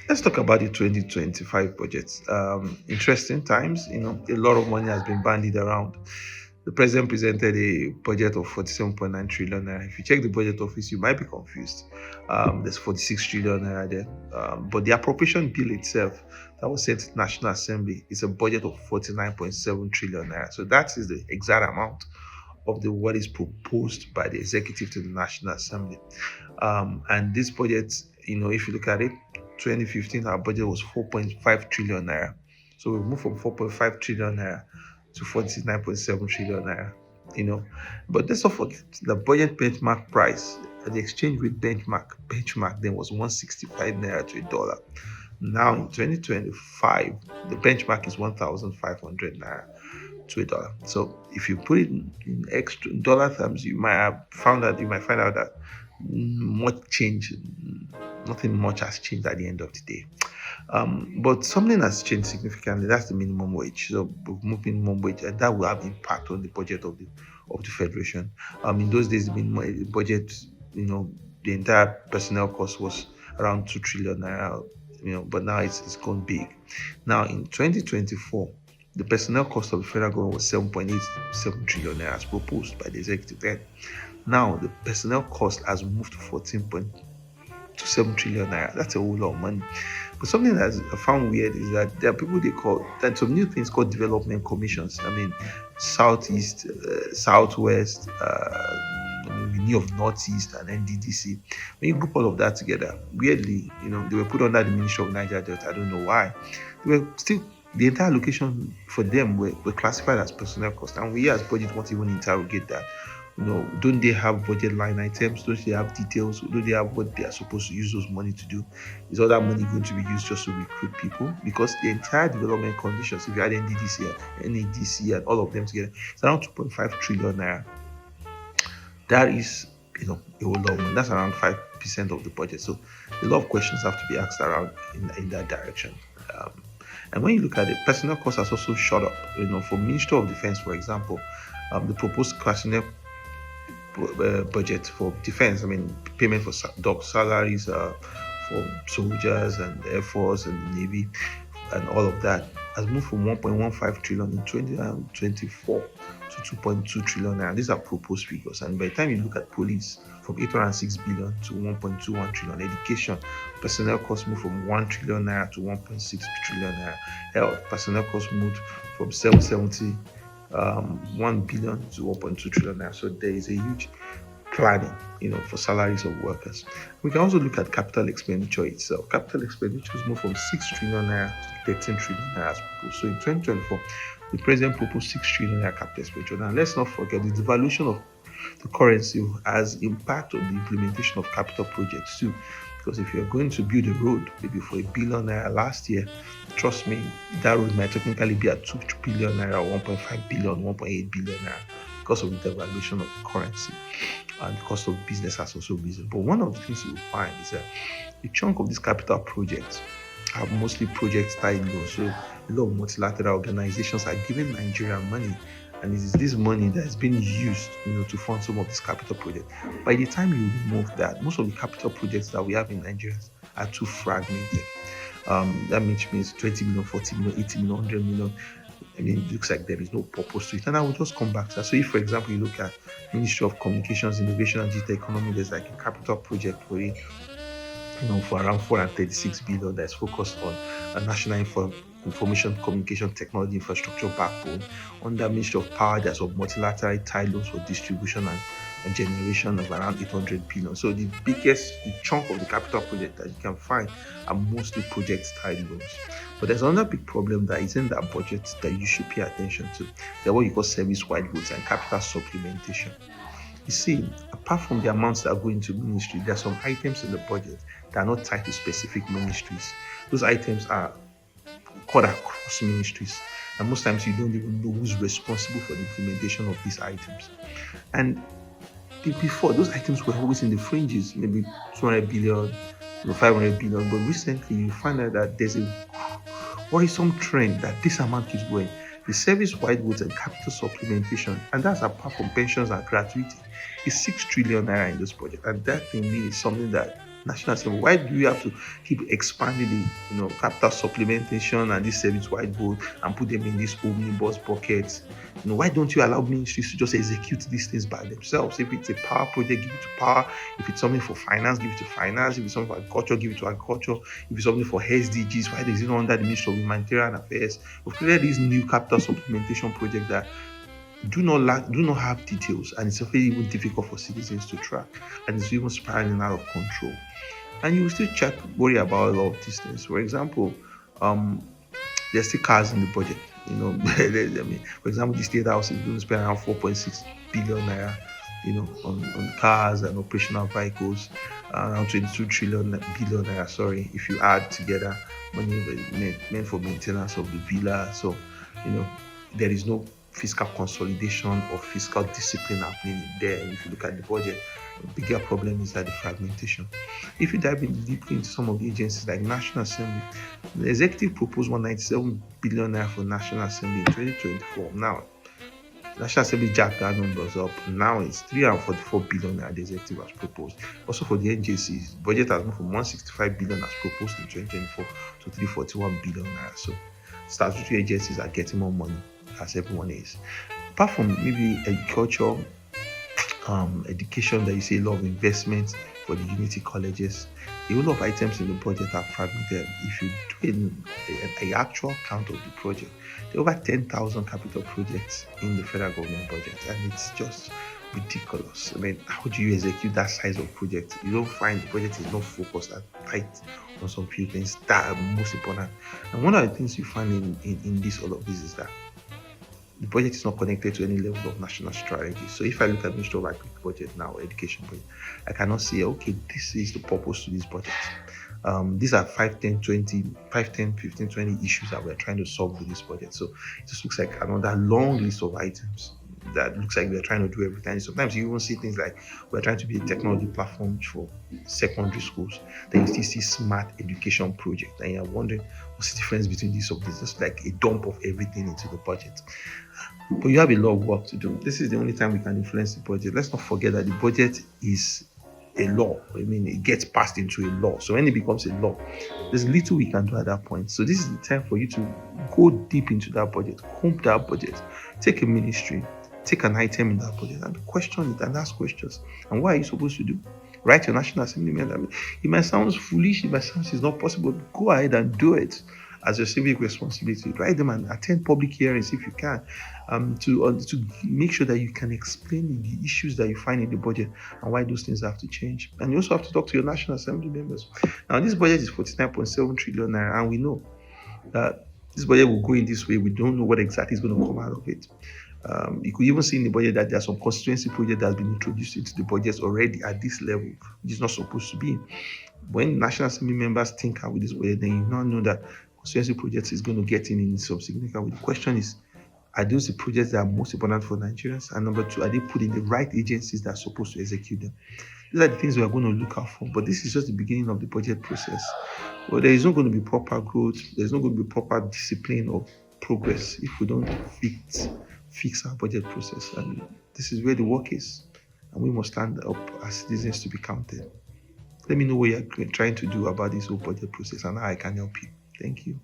Let's talk about the 2025 budget. Interesting times. A lot of money has been bandied around. The president presented a budget of 47.9 trillion naira. If you check the budget office, you might be confused. There's 46 trillion naira there. But the appropriation bill itself that was sent to the National Assembly is a budget of 49.7 trillion naira. So that is the exact amount of the what is proposed by the executive to the National Assembly. And this budget, if you look at it, 2015, our budget was 4.5 trillion naira. So we moved from 4.5 trillion naira to 49.7 trillion naira. You know, but let's not forget the budget benchmark price, the exchange rate benchmark then was 165 naira to a dollar. Now in 2025, the benchmark is 1,500 naira to a dollar. So if you put it in extra dollar terms, you might find out that much change, nothing much has changed at the end of the day. But something has changed significantly. That's the minimum wage. So we've moved minimum wage, and that will have impact on the budget of the federation. In those days, the minimum budget, the entire personnel cost was around 2 trillion naira. But now it's gone big. Now in 2024, the personnel cost of the federal government was 7.87 trillion naira as proposed by the executive then. Now the personnel cost has moved to 14.27 trillion naira. That's a whole lot of money. But something that I found weird is that there are people they call that some new things called development commissions. I mean, Southeast, Southwest, we knew of Northeast and NDDC. When you group all of that together, weirdly, they were put under the Ministry of Niger Delta. I don't know why. They were still the entire allocation for them were classified as personnel cost, and we as budget won't even interrogate that. Don't they have budget line items? Don't they have details? Don't they have what they are supposed to use those money to do? Is all that money going to be used just to recruit people? Because the entire development conditions, if you add NDDC and NADC and all of them together, it's around 2.5 trillion naira. That is, a whole lot of money. That's around 5% of the budget. So a lot of questions have to be asked around in that direction. And when you look at it, personnel costs has also shot up. For Ministry of Defense, for example, the proposed personnel budget for defense, payment for doc salaries for soldiers and the Air Force and the Navy and all of that has moved from 1.15 trillion in 2024 to 2.2 trillion. And these are proposed figures. And by the time you look at police, from 806 billion to 1.21 trillion. Education, personnel costs moved from 1 trillion naira to 1.6 trillion naira. Health, personnel costs moved from 770 1 billion to 1.2 trillion naira. So there is a huge planning, for salaries of workers. We can also look at capital expenditure itself. Capital expenditures moved from 6 trillion naira to 13 trillion naira as proposed. So in 2024, the president proposed 6 trillion naira capital expenditure. Now let's not forget the devaluation of the currency has impact on the implementation of capital projects too. Because if you're going to build a road, maybe for 1 billion naira last year, trust me, that road might technically be at 2 billion naira, 1.5 billion, 1.8 billion naira because of the devaluation of the currency. And the cost of business has also risen. But one of the things you will find is that a chunk of these capital projects are mostly project-tied loans. So a lot of multilateral organizations are giving Nigeria money, and it is this money that is being used, to fund some of these capital projects. By the time you remove that, most of the capital projects that we have in Nigeria are too fragmented. That means 20 million, 40 million, 80 million, 100 million. It looks like there is no purpose to it. And I will just come back to that. So if, for example, you look at Ministry of Communications, Innovation and Digital Economy, there's like a capital project for it, for around 436 billion that's focused on a national information communication technology infrastructure backbone. Under Ministry of Power, there's a multilateral tied loans for distribution and generation of around 800 billion. So the chunk of the capital project that you can find are mostly project tied loans. But there's another big problem that is in that budget that you should pay attention to. They're what you call service-wide goods and capital supplementation. You see, apart from the amounts that are going to ministry, there are some items in the budget that are not tied to specific ministries. Those items are cut across ministries. And most times you don't even know who's responsible for the implementation of these items. And before, those items were always in the fringes, maybe 200 billion, 500 billion. But recently, you find out that there's a worrisome trend that this amount keeps going. The service-wide goods and capital supplementation, and that's apart from pensions and gratuity, is 6 trillion naira in this budget. And that to me is something that National Assembly. Why do you have to keep expanding the capital supplementation and this service wide vote and put them in these omnibus buckets? Why don't you allow ministries to just execute these things by themselves? If it's a power project, give it to power. If it's something for finance, give it to finance. If it's something for agriculture, give it to agriculture. If it's something for SDGs, why is it not under the Ministry of Humanitarian Affairs? We've created this new capital supplementation project that do not have details, and it's very even difficult for citizens to track, and it's even spiraling out of control. And you will still worry about a lot of these things. For example, um, there's still cars in the budget. For example, the state house is going to spend around 4.6 billion naira, on cars and operational vehicles, around 22 trillion billion naira. Sorry, if you add together money meant for maintenance of the villa. So, you know, there is no fiscal consolidation or fiscal discipline happening there. If you look at the budget, the bigger problem is that the fragmentation. If you dive in deeply into some of the agencies like National Assembly, the executive proposed 197 billion naira for National Assembly in 2024. Now, National Assembly jacked that numbers up. Now it's 344 billion naira the executive has proposed. Also for the NJCs, budget has moved from 165 billion as proposed in 2024 to 341 billion naira. So statutory agencies are getting more money as everyone is. Apart from maybe agriculture, education that you see a lot of investments for the unity colleges, a whole lot of items in the budget are fragmented. If you do an actual count of the project, there are over 10,000 capital projects in the federal government budget, and it's just ridiculous. I mean, how do you execute that size of project? You don't find the budget is not focused and tight on some few things that are most important. And one of the things you find in this all of this is that the budget is not connected to any level of national strategy. So if I look at Ministry of Agriculture budget now, education budget, I cannot say, okay, this is the purpose to this budget. These are 5, 10, 20, 5, 10, 15, 20 issues that we're trying to solve with this budget. So it just looks like another long list of items that looks like we're trying to do everything. Sometimes you even see things like we're trying to be a technology platform for secondary schools. Then you still see smart education project, and you're wondering what's the difference between these of this. Just like a dump of everything into the budget. But you have a lot of work to do. This is the only time we can influence the budget. Let's not forget that the budget is a law. I mean, it gets passed into a law. So when it becomes a law, there's little we can do at that point. So this is the time for you to go deep into that budget, comb that budget, take a ministry, take an item in that budget and question it and ask questions. And what are you supposed to do? Write your National Assembly member. I mean, it might sound foolish, it might sound it's not possible. Go ahead and do it as your civic responsibility. Write them and attend public hearings if you can, to make sure that you can explain the issues that you find in the budget and why those things have to change. And you also have to talk to your National Assembly members. Now, this budget is 49.7 trillion naira, and we know that this budget will go in this way. We don't know what exactly is going to come out of it. You could even see in the budget that there are some constituency projects that have been introduced into the budgets already at this level, which is not supposed to be. When National Assembly members tinker with this budget, then you now know that constituency projects is going to get in some significant way. The question is, are those the projects that are most important for Nigerians? And number two, are they put in the right agencies that are supposed to execute them? These are the things we are going to look out for. But this is just the beginning of the budget process. Well, there is not going to be proper growth. There's not going to be proper discipline or progress if we don't fix our budget process. And this is where the work is. And we must stand up as citizens to be counted. Let me know what you're trying to do about this whole budget process and how I can help you. Thank you.